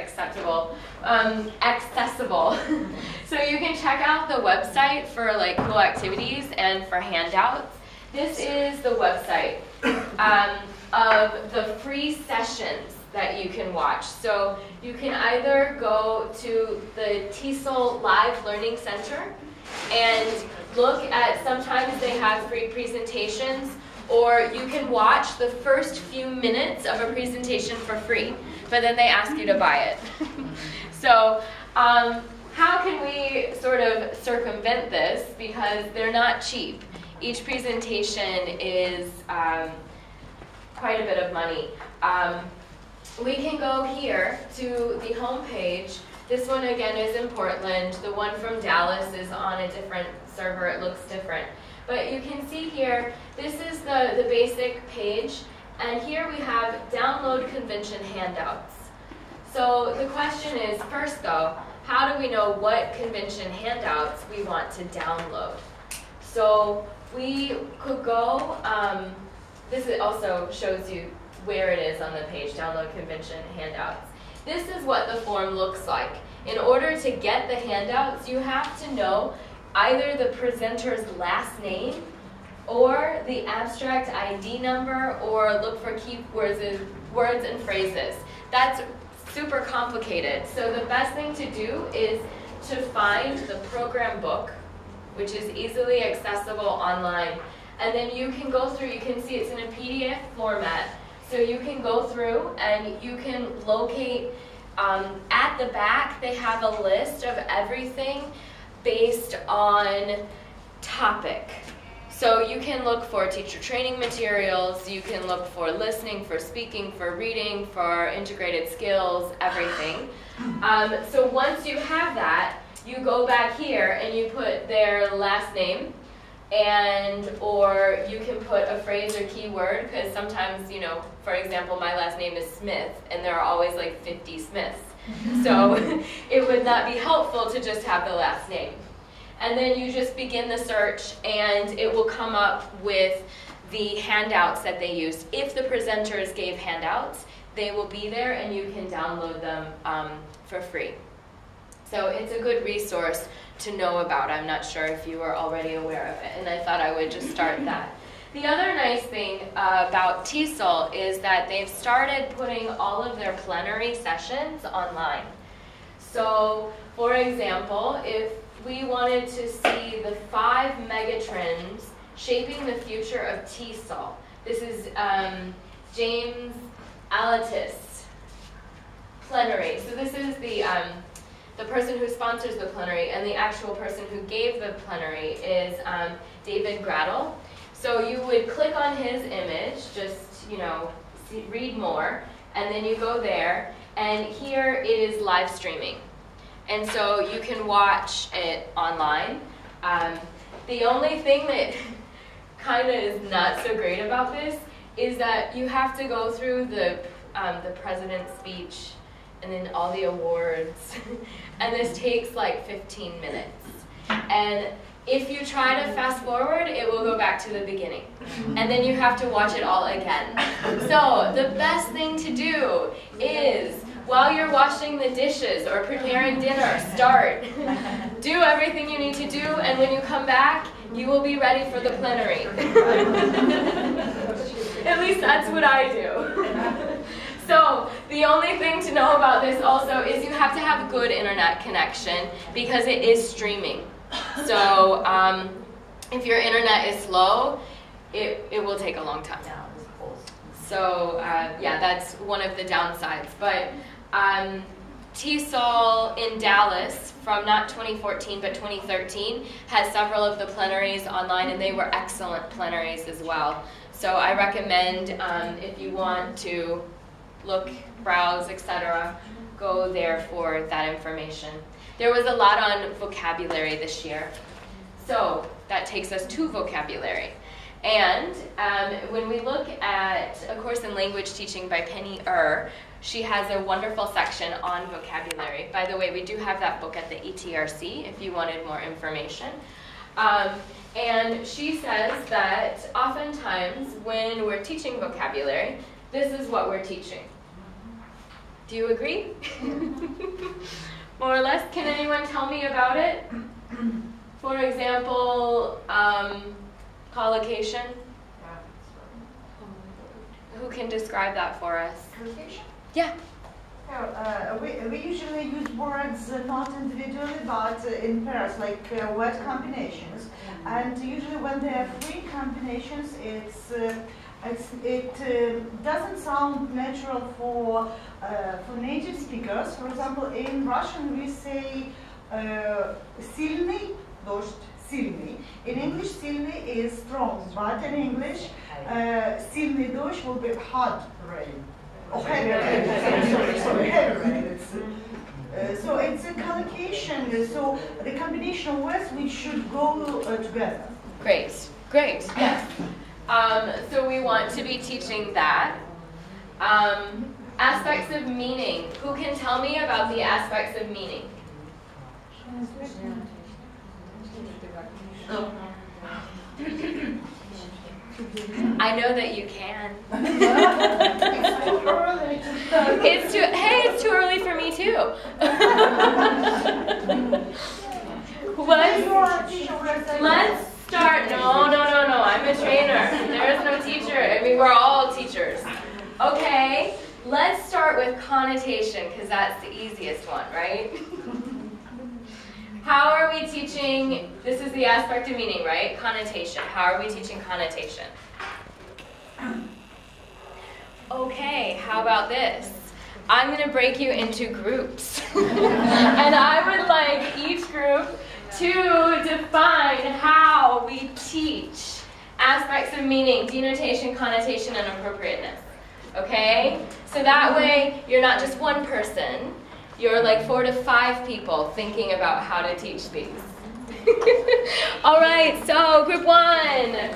accessible. So you can check out the website for like cool activities and for handouts. This is the website of the free sessions that you can watch. So you can either go to the TESOL Live Learning Center and look at, sometimes they have free presentations, or you can watch the first few minutes of a presentation for free, but then they ask you to buy it. So how can we sort of circumvent this? Because they're not cheap. Each presentation is quite a bit of money. We can go here to the home page. This one again is in Portland. The one from Dallas is on a different server. It looks different. But you can see here, this is the basic page. And here we have download convention handouts. So the question is, first though, how do we know what convention handouts we want to download? So we could go, this also shows you where it is on the page, download convention handouts. This is what the form looks like. In order to get the handouts, you have to know either the presenter's last name or the abstract ID number, or look for keywords, words and phrases. That's super complicated. So the best thing to do is to find the program book, which is easily accessible online. And then you can go through, you can see it's in a PDF format. So you can go through and you can locate, at the back they have a list of everything based on topic. So you can look for teacher training materials, you can look for listening, for speaking, for reading, for integrated skills, everything. So once you have that, you go back here and you put their last name, and or you can put a phrase or keyword, because sometimes, you know, for example, my last name is Smith, and there are always like 50 Smiths. So it would not be helpful to just have the last name. And then you just begin the search, and it will come up with the handouts that they used. If the presenters gave handouts, they will be there, and you can download them for free. So it's a good resource to know about. I'm not sure if you are already aware of it, and I thought I would just start that. The other nice thing about TESOL is that they've started putting all of their plenary sessions online. So, for example, if we wanted to see the 5 megatrends shaping the future of TESOL, this is James Alatis plenary. So this is the person who sponsors the plenary, and the actual person who gave the plenary is David Gradle. So you would click on his image, just, you know, read more, and then you go there, and here it is live streaming. And so you can watch it online. The only thing that kind of is not so great about this is that you have to go through the president's speech and then all the awards, and this takes like 15 minutes. And if you try to fast forward, it will go back to the beginning. And then you have to watch it all again. So the best thing to do is, while you're washing the dishes or preparing dinner, start. Do everything you need to do, and when you come back, you will be ready for the plenary. At least that's what I do. So the only thing to know about this also is you have to have good internet connection, because it is streaming. So if your internet is slow, it will take a long time. So yeah, that's one of the downsides. But TESOL in Dallas from not 2014 but 2013 has several of the plenaries online, and they were excellent plenaries as well. So I recommend if you want to look, browse, etc., go there for that information. There was a lot on vocabulary this year. So that takes us to vocabulary. And when we look at A Course in Language Teaching by Penny she has a wonderful section on vocabulary. By the way, we do have that book at the ETRC if you wanted more information. And she says that oftentimes when we're teaching vocabulary, this is what we're teaching. Do you agree? More or less. Can anyone tell me about it? For example, collocation. Who can describe that for us? Collocation? Yeah. We usually use words not individually but in pairs, like word combinations. And usually when they are free combinations, it doesn't sound natural for native speakers. For example, in Russian we say сильный дождь, сильный. In English, сильный is strong, but in English, сильный дождь will be hard rain. Oh, heavy rain. Sorry, heavy rain. So it's a collocation. So the combination of words which should go together. Great, great. Yes. So we want to be teaching that. Aspects of meaning. Who can tell me about the aspects of meaning? Oh. I know that you can. It's too early. It's too early for me too. Let's start. No. I'm a trainer. There is no teacher. I mean, we're all teachers. Okay. Let's start with connotation because that's the easiest one, right? How are we teaching? This is the aspect of meaning, right? Connotation. How are we teaching connotation? Okay, how about this? I'm going to break you into groups. And I would like each group to define how we teach aspects of meaning, denotation, connotation, and appropriateness. Okay? So that way, you're not just one person. You're like 4 to 5 people thinking about how to teach these. All right, so group 1.